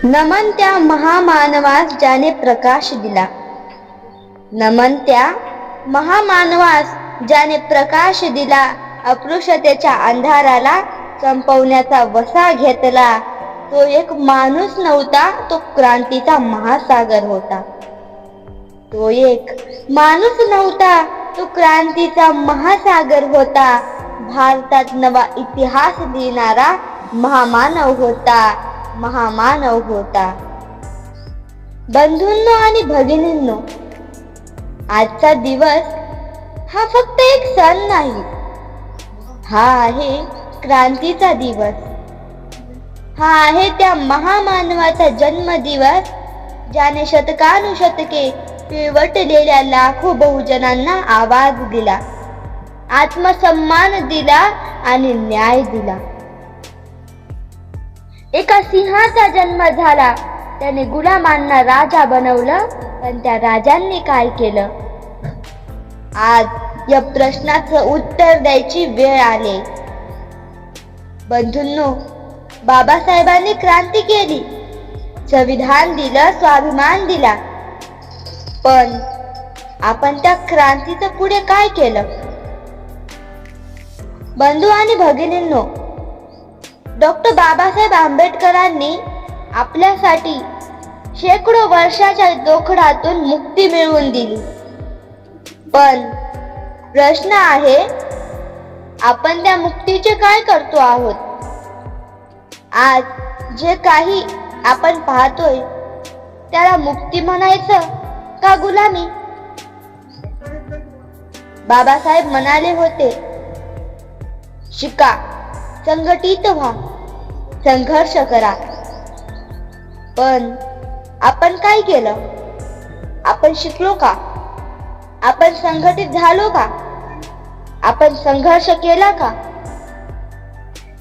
नमन त्या महामानवास ज्याने प्रकाश दिला. नमन त्या महामानवास ज्याने प्रकाश दिला. अस्पृश्यतेच्या अंधाराला संपवण्याचा वसा घेतला. तो एक माणूस नव्हता, तो क्रांतीचा महासागर होता. तो एक माणूस नव्हता, तो क्रांतीचा महासागर होता. भारतात नवा इतिहास लिहिणारा महामानव होता, महामानव होता. बंधूंनो आणि भगिनींनो, आजचा दिवस हा फक्त एक सण नाही, हा आहे क्रांतीचा दिवस. हा आहे त्या महामानवाचा जन्मदिवस ज्याने शतकानुशतके पिळवटलेल्या लाखो बहुजनांना आवाज दिला, आत्मसन्मान दिला आणि न्याय दिला. एका सिंहाचा जन्म झाला, त्याने गुलामांना राजा बनवलं. पण त्या राजांनी काय केलं? आज या प्रश्नाचं उत्तर द्यायची वेळ आली. बंधूंनो, बाबासाहेबांनी क्रांती केली, संविधान दिलं, स्वाभिमान दिला. पण आपण त्या क्रांतीचं पुढे काय केलं? बंधू आणि भगिनींनो, डॉक्टर बाबासाहेब आंबेडकरांनी आपल्यासाठी शेकडो वर्षाच्या जोखडातून मुक्ती मिळवून दिली. पण प्रश्न आहे, आपण त्या मुक्तीचे काय करतो आहोत? आज जे काही आपण पाहतोय त्याला मुक्ती म्हणायचं का गुलामी? बाबासाहेब म्हणाले होते, शिका, संघटित व्हा, संघर्ष करा. पण आपण काय केलं? आपण शिकलो का? आपण संघटित झालो का? आपण संघर्ष केला का?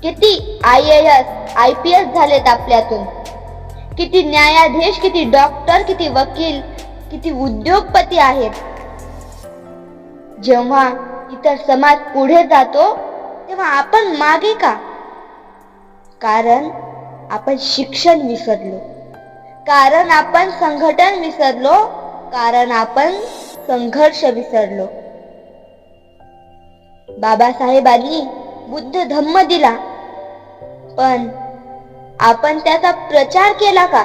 किती IAS IPS झालेत आपल्यातून? किती न्यायाधीश, किती डॉक्टर, किती वकील, किती उद्योगपती आहेत? जेव्हा इतर समाज पुढे जातो तेव्हा आपण मागे का? कारण आपण शिक्षण विसरलो, कारण आपण संघटन विसरलो, कारण आपण संघर्ष विसरलो. बाबासाहेबांनी बुद्ध धम्म दिला, पण आपण त्याचा प्रचार केला का?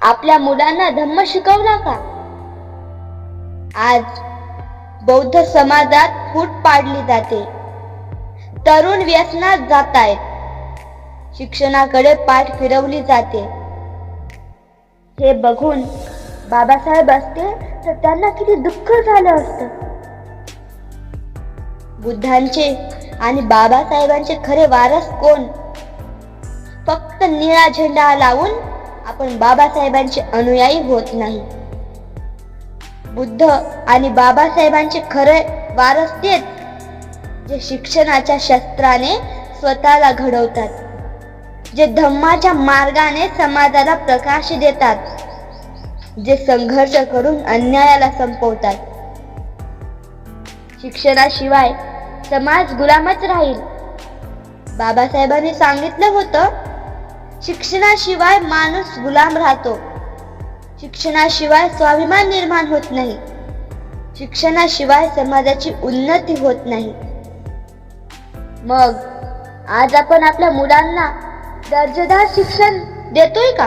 आपल्या मुलांना धम्म शिकवला का? आज बौद्ध समाजात फूट पाडली जाते, तरुण व्यसनात जात आहेत, शिक्षणाकडे पाठ फिरवली जाते. हे बघून बाबासाहेब असते तर त्यांना किती दुःख झालं असतं. बुद्धांचे आणि बाबासाहेबांचे खरे वारस कोण? फक्त निळा झेंडा लावून आपण बाबासाहेबांचे अनुयायी होत नाही. बुद्ध आणि बाबासाहेबांचे खरे वारस तेच जे शिक्षणाच्या शस्त्राने स्वतःला घडवतात, जे धम्माच्या मार्गाने समाजाला प्रकाश देतात, जे संघर्ष करून अन्यायाला संपवतात. शिक्षणाशिवाय समाज गुलामच राहील. बाबासाहेबांनी सांगितलं होतं, शिक्षणाशिवाय माणूस गुलाम राहतो. शिक्षणाशिवाय स्वाभिमान निर्माण होत नाही. शिक्षणाशिवाय समाजाची उन्नती होत नाही. मग आज आपण आपल्या मुलांना दर्जेदार शिक्षण देतोय का?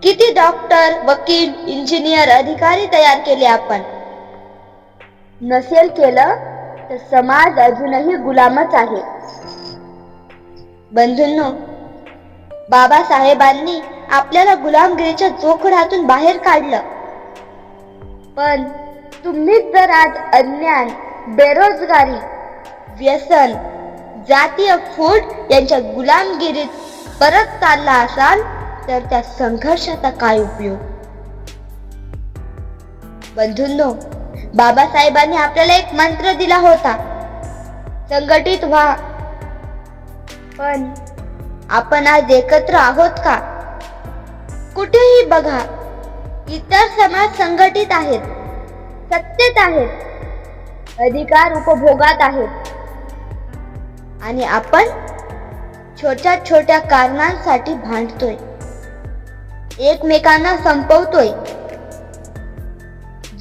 किती डॉक्टर, वकील, इंजिनियर, अधिकारी तयार केले आपण? नसेल केलं तर समाज अजूनही गुलामच आहे. बंधूंनो, बाबासाहेबांनी आपल्याला गुलामगिरीच्या जोखडातून बाहेर काढलं. पण तुम्हीच जर आज अज्ञान, बेरोजगारी, व्यसन, जातीय फूट यांच्या गुलामगिरीत परत चालला असाल तर त्या संघर्षाचा काय उपयोग? बंधूंनो, बाबासाहेबांनी आपल्याला एक मंत्र दिला होता, संघटित व्हा. पण आपण आज एकत्र आहोत का? कुठेही बघा, इतर समाज संघटित आहेत, सत्तेत आहेत, अधिकार उपभोगात आहेत, आणि आपण छोट्या छोट्या कारणांसाठी भांडतोय, एकमेकांना संपवतोय.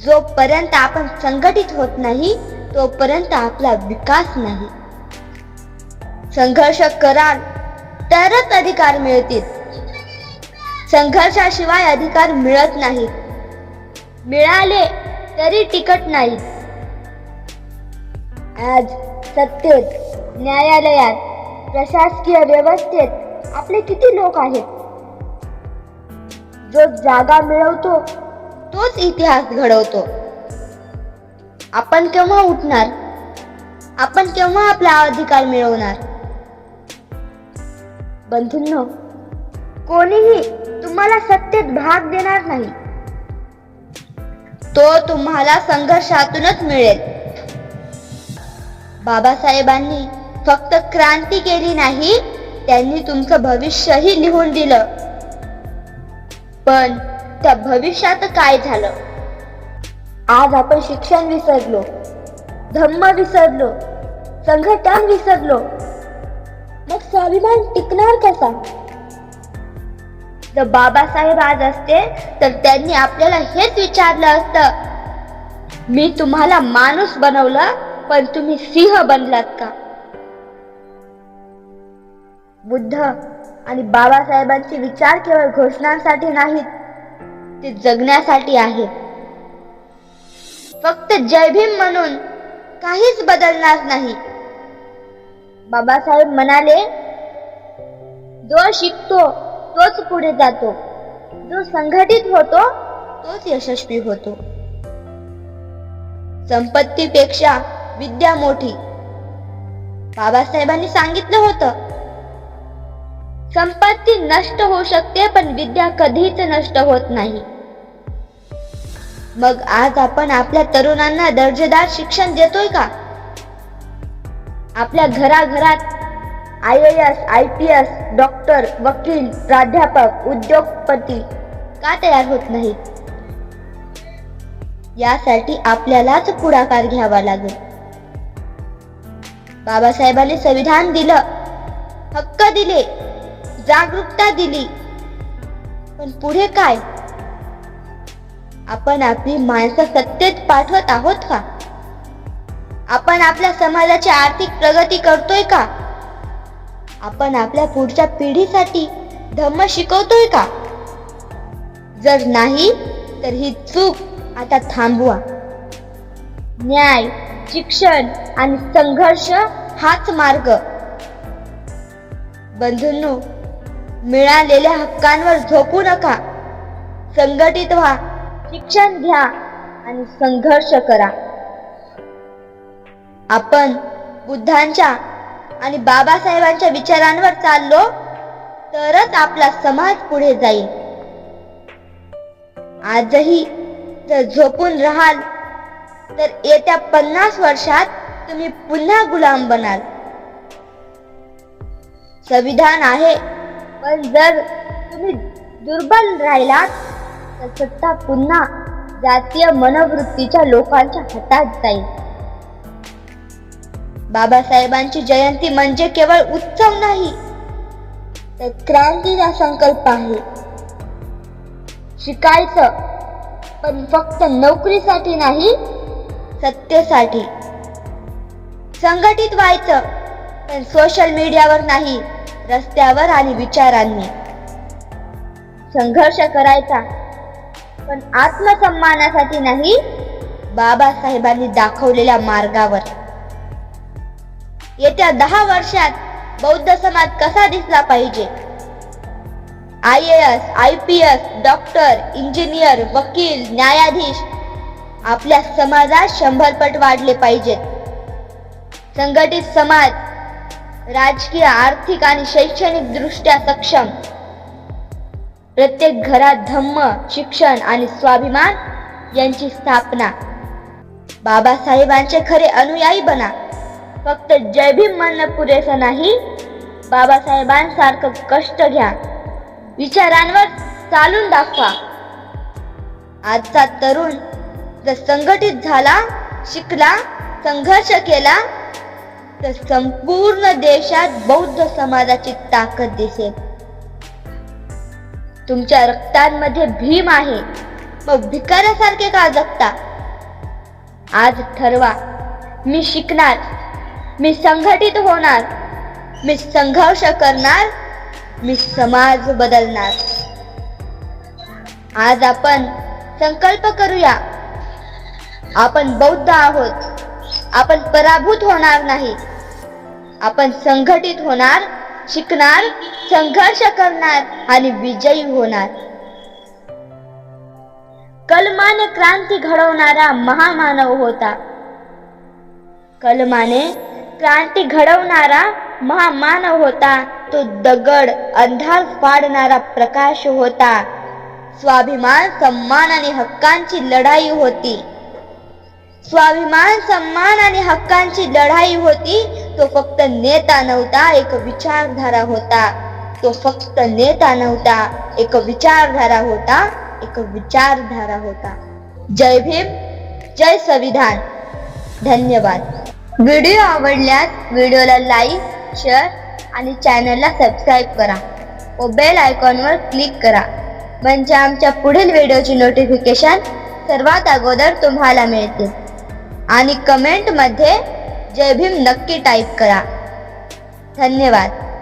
जोपर्यंत आपण संघटित होत नाही तोपर्यंत आपला विकास नाही. संघर्ष कराल तरच अधिकार मिळतील. संघर्षाशिवाय अधिकार मिळत नाहीत. मिळाले तरी टिकत नाहीत. आज सत्तेत, न्यायालयात, प्रशासकीय व्यवस्थेत आपले किती लोक आहेत? जो जागा मिळवतो तोच इतिहास घडवतो. आपण केव्हा उठणार? आपण केव्हा आपला अधिकार मिळवणार? बंधूंनो, कोणीही तुम्हाला सत्तेत भाग देणार नाही. तो तुम्हाला संघर्षातूनच मिळेल. बाबासाहेबांनी फक्त क्रांती केली नाही, त्यांनी तुमचं भविष्यही लिहून दिलं. पण त्या भविष्यात काय झालं? आज आपण शिक्षण विसरलो, धम्म विसरलो, संघटन विसरलो. मग स्वाभिमान टिकणार कसा? जर बाबासाहेब आज असते तर त्यांनी आपल्याला हेच विचारलं असतं, मी तुम्हाला माणूस बनवलं पण तुम्ही सिंह बनलात का? बुद्ध आणि बाबासाहेबांचे विचार केवळ घोषणांसाठी नाहीत, ते जगण्यासाठी आहेत. फक्त जय भीम म्हणून काहीच बदलणार नाही. बाबासाहेब म्हणाले, जो शिकतो तोच पुढे जातो, जो संघटित होतो तोच यशस्वी होतो. संपत्तीपेक्षा विद्या मोठी. बाबासाहेबांनी सांगितलं होतं, संपत्ती नष्ट होऊ शकते पण विद्या कधीच नष्ट होत नाही. मग आज आपण आपल्या तरुणांना दर्जेदार शिक्षण देतोय का? आपल्या घराघरात IAS, IPS, डॉक्टर, वकील, प्राध्यापक, उद्योगपती का तयार होत नाहीत? यासाठी आपल्यालाच पुढाकार घ्यावा लागेल. बाबासाहेबांनी संविधान दिलं, हक्क दिले, जागरूकता दिली, पण पुढे काय? आपण आपली माणसं सत्तेत पाठवत आहोत का? आपण आपल्या समाजाची आर्थिक प्रगती करतोय का? आपण आपल्या पुढच्या पिढीसाठी धम्म शिकवतोय का? जर नाही तर ही चूक आता थांबवा. न्याय, शिक्षण आणि संघर्ष हाच मार्ग. बंधूंनो, मिळालेल्या हक्कांवर झोपू नका. संघटित व्हा, शिक्षण घ्या आणि संघर्ष करा. आपण बुद्धांच्या आणि बाबासाहेबांच्या विचारांवर चाललो तरच आपला समाज पुढे जाईल. आजही जर झोपून राहाल तर येत्या 50 वर्षात तुम्ही पुन्हा गुलाम बनाल. संविधान आहे, पण जर तुम्ही दुर्बल राहिलात तर सत्ता पुन्हा जातीय मनोवृत्तीच्या लोकांच्या हातात जाईल. बाबासाहेबांची जयंती म्हणजे केवळ उत्सव नाही, तर क्रांतीचा संकल्प आहे. शिकायचं, पण फक्त नोकरीसाठी नाही, सत्तेसाठी. संघटित व्हायचं, पण सोशल मीडियावर नाही, रस्त्यावर आणि विचारांनी. संघर्ष करायचा, पण आत्मसन्मानासाठी नाही, बाबासाहेबांनी दाखवलेल्या मार्गावर. येत्या 10 वर्षात बौद्ध समाज कसा दिसला पाहिजे? IAS, IPS, डॉक्टर, इंजिनियर, वकील, न्यायाधीश आपल्या समाजात 100 पट वाढले पाहिजेत. संघटित समाज, राजकीय, आर्थिक आणि शैक्षणिक दृष्ट्या सक्षम. प्रत्येक घरात धम्म, शिक्षण आणि स्वाभिमान यांची स्थापना. बाबासाहेबांचे खरे अनुयायी बना. फक्त जय भीम म्हणणं पुरेसं नाही, बाबासाहेबांसारखं कष्ट घ्या, विचारांवर चालून दाखवा. आजचा तरुण जर संघटित झाला, शिकला, संघर्ष केला तर संपूर्ण देशात बौद्ध समाजाची ताकद दिसेल. तुमच्या रक्तांमध्ये भीम आहे, मग भिकाऱ्यासारखे का जगता? आज ठरवा, मी शिकणार, मी संघटित होणार, मी संघर्ष करणार, मी समाज बदलणार. आज आपण संकल्प करूया, आपण बौद्ध आहोत, आपण पराभूत होणार नाही, आपण संघटित होणार, शिकणार, संघर्ष करणार आणि विजयी होणार. कलमाने क्रांती घडवणारा महामानव होता. कलमाने क्रांती घडवणारा महामानव होता. तो दगड अंधार फाडणारा प्रकाश होता. स्वाभिमान, सन्मान आणि हक्कांची लढाई होती. स्वाभिमान, सन्मान आणि हक्कांची लढाई होती. तो फक्त नेता नव्हता, एक विचारधारा होता. तो फक्त नेता नव्हता, एक विचारधारा होता. एक विचारधारा होता. जय भीम, जय संविधान. धन्यवाद. व्हिडिओ आवडल्यास व्हिडिओला लाईक, शेअर आणि चॅनलला सबस्क्राईब करा व बेल आयकॉनवर क्लिक करा, म्हणजे आमच्या पुढील व्हिडिओची नोटिफिकेशन सर्वात अगोदर तुम्हाला मिळतील. आणि कमेंटमध्ये जय भीम नक्की टाईप करा. धन्यवाद.